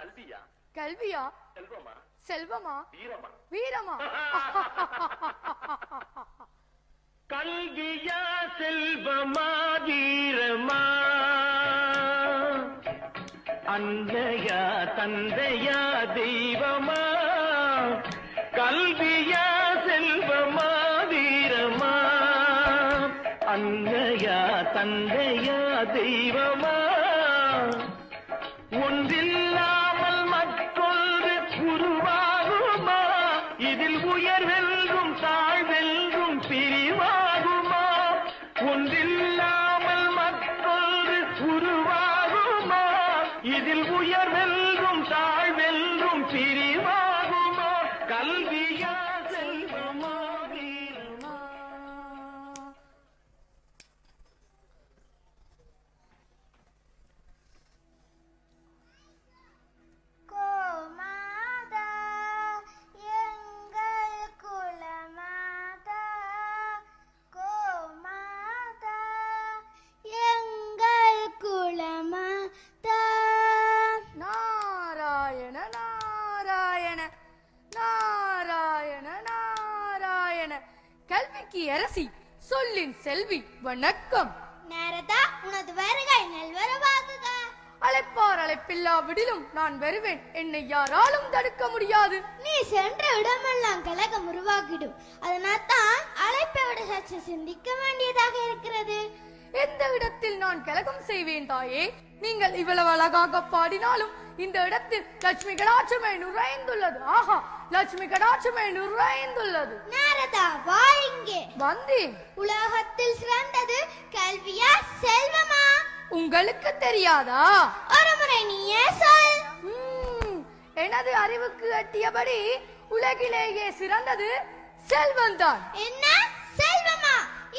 கல்வியா? கல்வியா? செல்வமா? செல்வமா? வீரமா? வீரமா? கல்வியா செல்வமா வீரமா? அன்னையா தந்தையா தெய்வமா? கல்வியா செல்வமா வீரமா? அன்னையா தந்தையா தெய்வமா? ஒன்றில்லாமல் மற்றொன்று உருவாகுமா? இதில் உயர்வெல்லும் தாழ்வெல்லும் பிரிவாகுமா? ஒன்றில்லாமல் மற்றொன்று உருவாகுமா? இதில் உயர்வெல்லும் தாழ்வெல்லும் பிரிவாகுமா? கல்வியா செல்வமா வீரமா? கோமாதா எங்கள் குலமாதா, கோமாதா எங்கள் குலமாதா. நாராயண நாராயண நாராயண நாராயண. கல்விக்கு அரசி, சொல்லின் செல்வி, வணக்கம். நாரதா, உனது வருகை நல்வரவாகுக. அழைப்பார் அழைப்பில்லாவிடிலும் நான் வருவேன். என்னை யாராலும் தடுக்க முடியாது. நீ சென்ற இடமெல்லாம் கலகம் உருவாகிடும். அதனால் தான் அழைப்பை விட சற்று சிந்திக்க வேண்டியதாக இருக்கிறது. எந்த இடத்தில் நான் கலகம் செய்வேன் தாயே? நீங்கள் இவ்வளவு அழகாக பாடினாலும் இந்த இடத்தில் லட்சுமி கடாட்சமே நுழைந்துள்ளது. ஆஹா, லட்சுமி கடாட்சமே நுழைந்துள்ளது. நாரதா, வா இங்கே. வந்தேன். உலகத்தில் சிறந்தது கல்வியா செல்வமா? உங்களுக்கு தெரியாதா? ஒரு முறை நீயே சொல். எனது அறிவுக்கு எட்டியபடி உலகிலேயே சிறந்தது செல்வந்தான். என்ன, செல்வமா?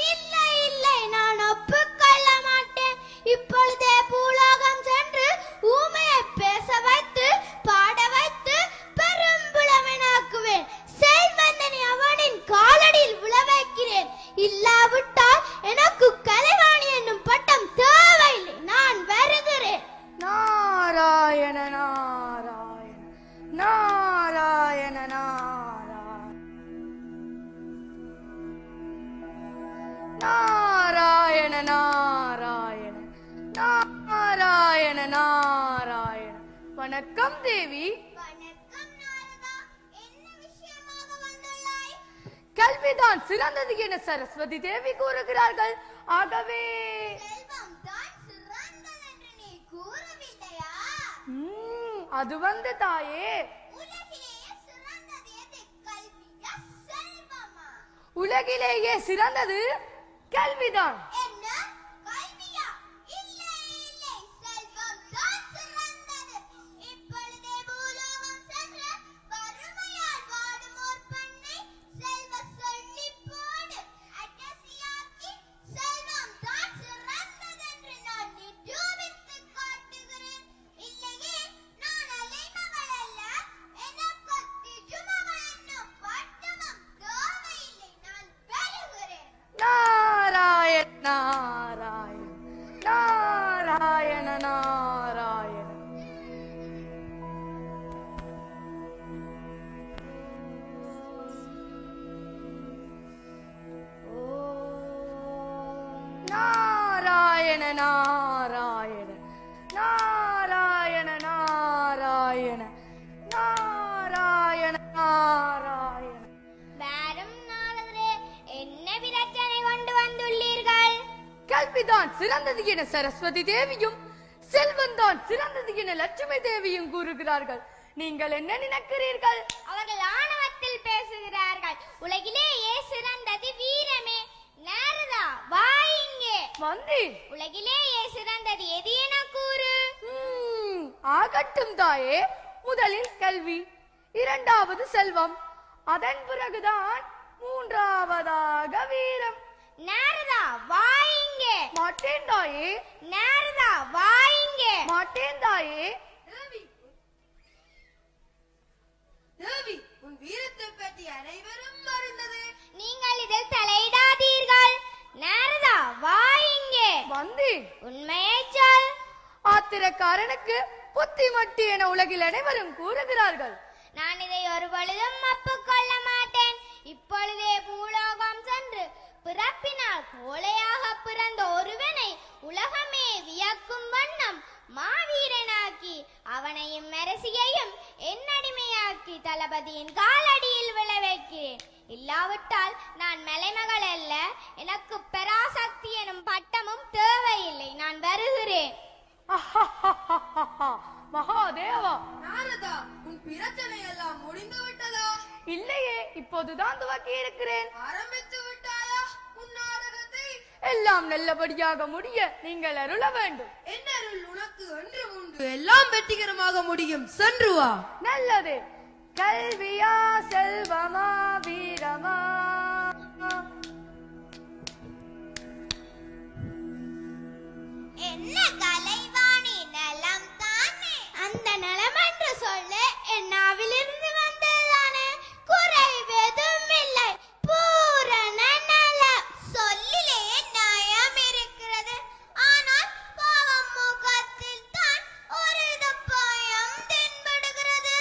இல்லை இல்லை, நான் ஒப்புக்கொள்ள மாட்டேன். இப்பொழுதே பூலோகம் சென்று ஊமையை பேச வைத்து பாட வைத்து பெரும்புலவனாக்குவேன். செல்வந்தனை அவனின் காலடியில் விழ வைக்கிறேன். இல்லாவிட்டால் எனக்கு கலைவாணி என்னும் பட்டம் தேவையில்லை. நான் வருகிறேன். நாராயண நாராயண நாராயண நாராயண நாராயண நாராயண நாராயண நாராயண. வணக்கம் தேவி. வணக்கம் நாரதா. என்ன விஷயமாக வந்துள்ளாய்? கல்விதான் சிறந்தது என சரஸ்வதி தேவி கூறுகிறார்கள். ஆகவே செல்வம் தான் சிறந்தது என்று நீ கூறவில்லையா? அது வந்து தாயே, உலகிலேயே சிறந்தது எது, கல்வியா செல்வமா? உலகிலேயே சிறந்தது கல்விதான். என்ன, கல்வியா? இல்லை இல்லை, செல்வம் தான் சிறந்தது. இப்பொழுதே பூலோகம் சென்று வறுமையால் வாடும் ஓர் பெண்ணை செல்வ சொல்லி போடு. அடசியாக்கி செல்வம் தான் சிறந்தது என்று நான் நிரூபித்து காட்டுகிறேன். இல்லையே, நான் அலைமகள் அல்ல. எனக்கு திஜுமகள் என்னும் பட்டமும் தேவையில்லை. நான் வருகிறேன். நாராயண நாராயண நாராயண நாராயண. நாராயண நாராயண நாராயண நாராயண நாராயண நாராயண. வாரும் நாரதரே, என்ன பிரச்சனை கொண்டு வந்துள்ளீர்கள்? கல்விதான் சிறந்தது என சரஸ்வதி தேவியும் செல்வந்தான் சிறந்தது என லட்சுமி தேவியும் கூறுகிறார்கள். நீங்கள் என்ன நினைக்கிறீர்கள்? அவர்கள் ஆணவத்தில் பேசுகிறார்கள். உலகிலேயே சிறந்தது வீரமே. நாரதா, வா இங்கே. வந்தேன். உலகிலேயே சிறந்தது எது என கூறு. ஆகட்டும் தாயே. முதலில் கல்வி, இரண்டாவது செல்வம், அதன் பிறகுதான் மூன்றாவதாக வீரம். நாரதா, வா இங்கே. மாட்டேன் தாயே. நாரதா, வா இங்கே. மாட்டேன் தாயே. தேவி, உன் வீரத்தை பற்றி அனைவரும் அறிந்தது. நீங்கள் இதில் தலையிடாதீர்கள். நாரதா, வா இங்கே. வந்தேன். உண்மையை சொல். ஆத்திரக்காரனுக்கு புத்திமட்டி என உலகில் அனைவரும் கூறுகிறார்கள். நான் இதை ஒரு பொழுதும் ஒப்புக்கொள்ள மாட்டேன். இப்பொழுதே பூலோகம் சென்று பிறப்பினால் கோழையாக பிறந்த ஒருவனை உலகமே வியக்கும் வண்ணம் மாவீரனாக்கி அவனையும் மெரசியையும் என்னடிமையாக்கி தளபதியின் காலடியில் விழ வைக்கிறேன். இல்லாவிட்டால் நான் மலைமகள் அல்ல, எனக்கு பராசக்தி எனும் பட்டமும் தேவையில்லை. நான் வருகிறேன். மகாதேவா, நாரதா, உன் பிரச்சனை எல்லாம் முடிந்து விட்டதா? இல்லையே, இப்போதுதான் துவக்கி இருக்கிறேன். ஆரம்பித்து விட்டாயா உன் நாடகத்தை? எல்லாம் நல்லபடியாக முடிய நீங்கள் அருள வேண்டும். என்ன அருள் உனக்கு என்று உண்டு. எல்லாம் வெற்றிகரமாக முடியும். சென்று வா. நல்லது. கல்வியா செல்வமா வீரமா? என்ன கலைவாணி, நலம் தானே? அந்த நலம் என்று சொல்ல என்னாவிலிருந்து வந்ததானே, குறைவதும் இல்லை, பூரண நலம். சொல்லிலே நியாயம் இருக்கிறது, ஆனால் பாவம் முகத்தில் தான் ஒரு பயம் தென்படுகிறது.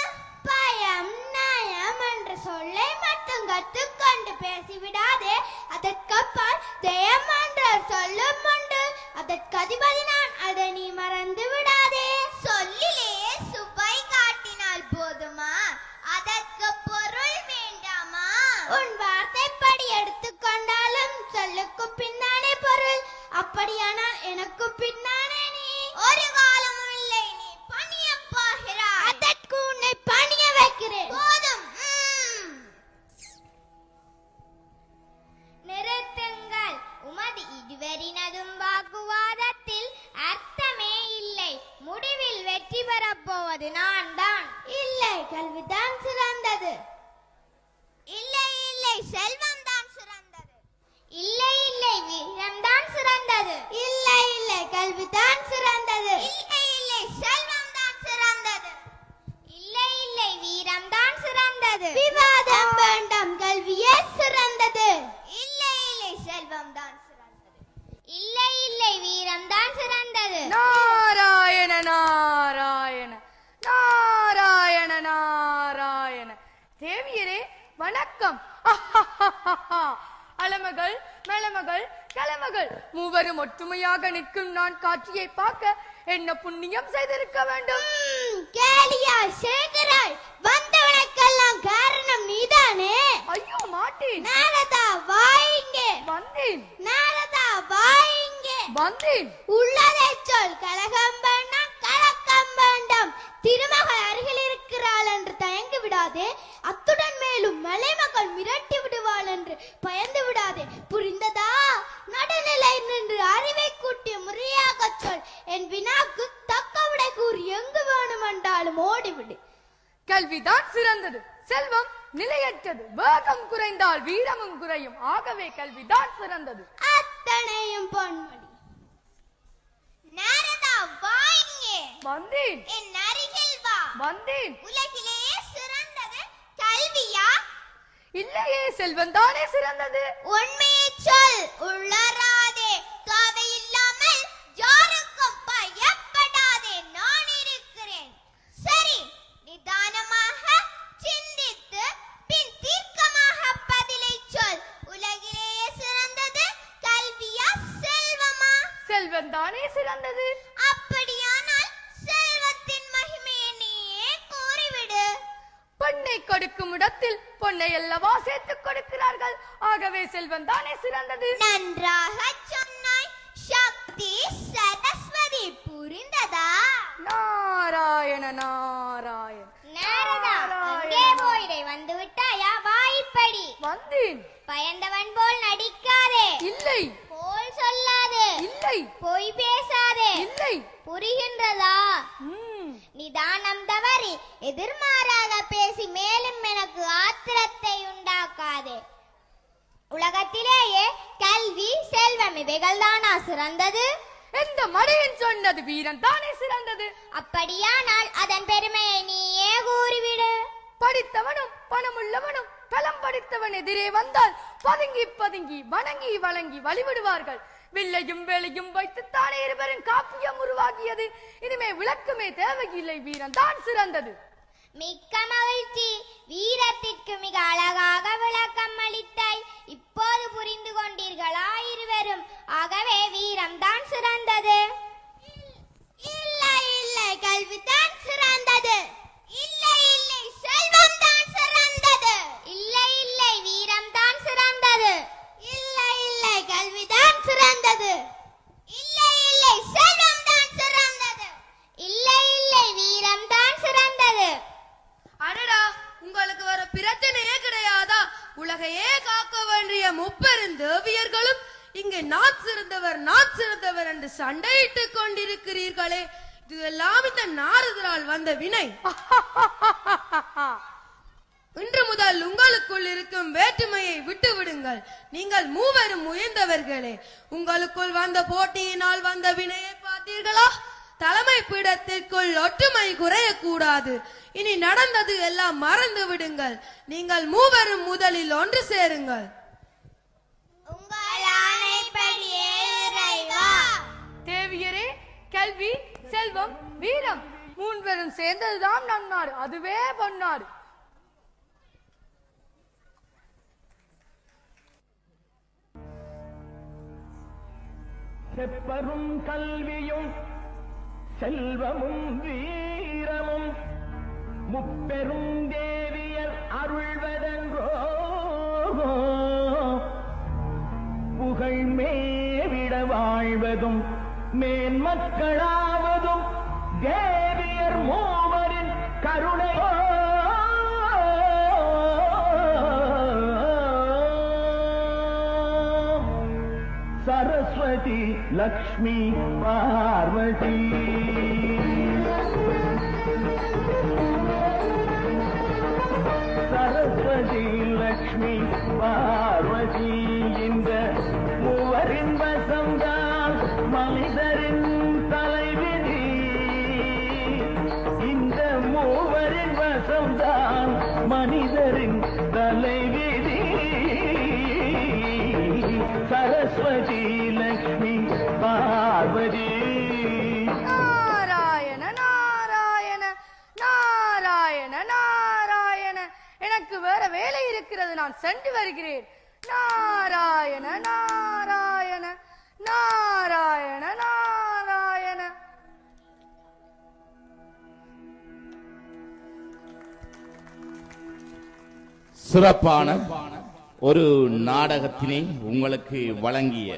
பயம் நயம் என்ற சொல்லை மட்டும் கற்றுக்கொண்டு பேசிவிடாதே, அதற்கப்பால் ஜெயம் என்ற சொல்லும் உண்டு. அதற்கு அதிபதி நான், அதை நீ மறந்து விடாதே. சொல்லிலே சுவை காட்டினால் போதுமா? அதற்கு பொருள் வேண்டாமா? உன் வார்த்தைப்படி எடுத்துக்கொண்டாலும் சொல்லுக்கு பின்னானே பொருள். அப்படியானால் எனக்கு பின்னானே நீ? ஒரு காலமும் இல்லை, நீ பணிய போகிறாய். அதற்கு உன்னை பணிய வைக்கிறேன். போதும், நிறுத்துங்கள். உமது இருவரினதும் வாக்குவாதத்தில் அர்த்தமே இல்லை. முடிவில் வெற்றி பெறப்போவது நான் தான். இல்லை, கல்விதான் சிறந்தது. இல்லை இல்லை, செல்வம் தான் சிறந்தது. இல்லை இல்லை, வீரம் தான் சிறந்தது. இல்லை இல்லை, கல்விதான் சிறந்தது. இல்லை இல்லை, செல்வம் தான் சிறந்தது. இல்லை இல்லை, வீரம் தான் சிறந்தது. விவாதம் வேண்டாம், கல்வியே சிறந்தது. இல்லை இல்லை, செல்வம் தான் சிறந்தது. இல்லை இல்லை, வீரம் தான் சிறந்தது. நாராயண நாராயண நாராயண நாராயண. தேவியரே வணக்கம். அலமகள் மலமகள் கலமகள் மூவரும் ஒற்றுமையாக நிற்கும் நான் காட்சியை பார்க்க என்ன புண்ணியம் செய்திருக்க வேண்டும். கேலியா சேகராய், வந்தவனுக்கெல்லாம் காரணம் நீதானே. ஐயோ மாட்டேன். நாரதா வாயிங்கே. வந்தேன். நாரதா வாயிங்கே. வந்தேன். உள்ளதை சொல். கலகம் வேண்டாம், கலக்கம் வேண்டாம். திருமகள் அருகில் இருக்கிறாள் என்று தயங்கி விடாதே. அத்துடன் மேலும் மலைமகள் மிரட்டி விடுவாள் என்று பயந்து விடாதே. புரிந்ததா? நடுநிலை நின்று அறிவை கூட்டி முறையாக சொல். என் வினாக்கு தக்க விடை கூறி எங்கு வேணுமென்றாலும் ஓடிவிடு. கல்விதான் சிறந்தது, செல்வம் நிலையற்றது. வேகம் குறைந்தால் வீரமும் குறையும். ஆகவே கல்விதான் சிறந்தது. அத்தனையும் பொன்மொழி. நாரதா வாயிங்கே. வந்தேன். என் அருகில் வா. வந்தேன். உலகிலேயே சிறந்தது கல்வியா? இல்லையே, செல்வம் தானே சிறந்தது. உண்மையை சொல், உளராதே. தேவையில்லாமல் யாருக்கும் பயப்படாதே. நான் இருக்கிறேன். சரி, நிதானமாக சிந்தித்து பின் தீர்க்கமாக பதிலை சொல். உலகிலேயே சிறந்தது கல்வியா செல்வமா? செல்வம் தானே சிறந்தது. அப்படியானால் செல்வத்தின் மகிமையை நீயே கூறிவிடு. பெண்ணை கொடுக்கும் இடத்தில் பொன்னை அல்லவா சேர்த்துக் கொடுக்கிறார்கள். ஆகவே செல்வம் தானே சிறந்தது. நன்றாக சொன்னாய். சக்தி சரஸ்வதி. புரிந்ததா? நாராயண நாராயண நாரதா, அங்கே போயிடை. வந்து விட்டாயா? வாய்ப்படி. வந்தேன். பயந்தவன் போல் நடிக்காதே. இல்லை. போல் சொல்லாதே. இல்லை. பொய் பேசாதே. இல்லை. புரிகின்றதா? நிதானம் தவறி எதிர்மாறாக பேசி மேலும் எனக்கு ஆத்திரத்தை உண்டாக்காதே. உலகத்திலேயே கல்வி செல்வம் இவைகள் தானா சிறந்தது? எந்த மடையன் சொன்னது வீரன் தானே சிறந்தது. அப்படியானால் அதன் பெருமையை நீயே கூறிவிடு. படித்தவனும் பணமுள்ளவனும் பலம் படித்தவன் எதிரே வந்தால் பதுங்கி பதுங்கி வணங்கி வழங்கி வழிவிடுவார்கள். வில்லையும் வேலையும் வைத்துத்தானே இருவரின் காப்பியம் உருவாகியது. இனிமே விளக்குமே தேவையில்லை, வீரம் தான் சிறந்தது. மிக்க மகிழ்ச்சி. வீரத்திற்கு மிக அழகாக விளக்கம் அளித்தாய். இப்போது புரிந்து கொண்டீர்களா இருவரும்? ஆகவே வீரம் தான் சிறந்தது. இல்லை இல்லை, கல்விதான் சிறந்தது. இல்லை இல்லை, செல்வம் தான் சிறந்தது. இல்லை இல்லை, வீரம் தான் சிறந்தது. இல்லை இல்லை, கல்விதான் சிறந்தது. இல்லை இல்லை, செல்வம் தான் சிறந்தது. இல்லை இல்லை, வீரம் தான் சிறந்தது. அடடா, உங்களுக்கு வர பிரச்சனையே கிடையாதா? உலகையே காக்க வேண்டிய முப்பெருந்தேவியர்களும் இங்கே நான் சிறந்தவர் என்று சண்டையிட்டுக் கொண்டிருக்கிறீர்களே, இது எல்லாம் இந்த நாரதரால் வந்த வினை. இன்று முதல் உங்களுக்குள் இருக்கும் வேற்றுமையை விட்டு விடுங்கள். நீங்கள் மூவரும் உயர்ந்தவர்களே. உங்களுக்குள் வந்த போட்டியினால் வந்த வினையை பார்த்தீர்களா? தலைமை பீடத்திற்குள் ஒற்றுமை குறையக்கூடாது. இனி நடந்தது எல்லாம் மறந்து விடுங்கள். நீங்கள் மூவரும் முதலில் ஒன்று சேருங்கள். உங்கள் ஆணைப்படியே இறைவா. தேவியரே, கல்வி, செல்வம், வீரம் மூன்றுவரும் சேர்ந்ததுதான் நன்னாடு, அதுவே பொன்னாடு. செப்பரும் கல்வியும் செல்வமும் வீரமும் முப்பெரும் தேவியர் அருள்வதென்றோ புகழ் மேவிட வாழ்வதும் மேன்மக்களாவதும் தேவியர் மூவரின் கருணையோ. சரஸ்வதி லக்ஷ்மி பார்வதி சரஸ்வதி லக்ஷ்மி பார்வதி இந்த மூவரின் வசம்தான் மனிதரின் தலைவிதி. இந்த மூவரின் வசம்தான் மனிதரின் தலைவிதி. சரஸ்வதி லக்ஷ்மி பார்வதி. நாராயண நாராயண நாராயண நாராயண, எனக்கு வேற வேலை இருக்கிறது, நான் சென்று வருகிறேன். நாராயண நாராயண நாராயண நாராயண. சிறப்பான ஒரு நாடகத்தினை உங்களுக்கு வழங்கிய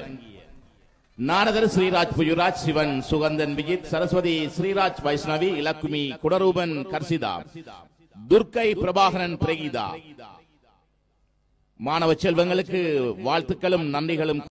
நாரதர் ஸ்ரீராஜ் புயுராஜ், சிவன் சுகந்தன் விஜித், சரஸ்வதி ஸ்ரீராஜ் வைஷ்ணவி, இலக்குமி குடரூபன் கர்சிதா, துர்க்கை பிரபாகரன் பிரகீதா. மாணவ செல்வங்களுக்கு வாழ்த்துக்களும் நன்றிகளும்.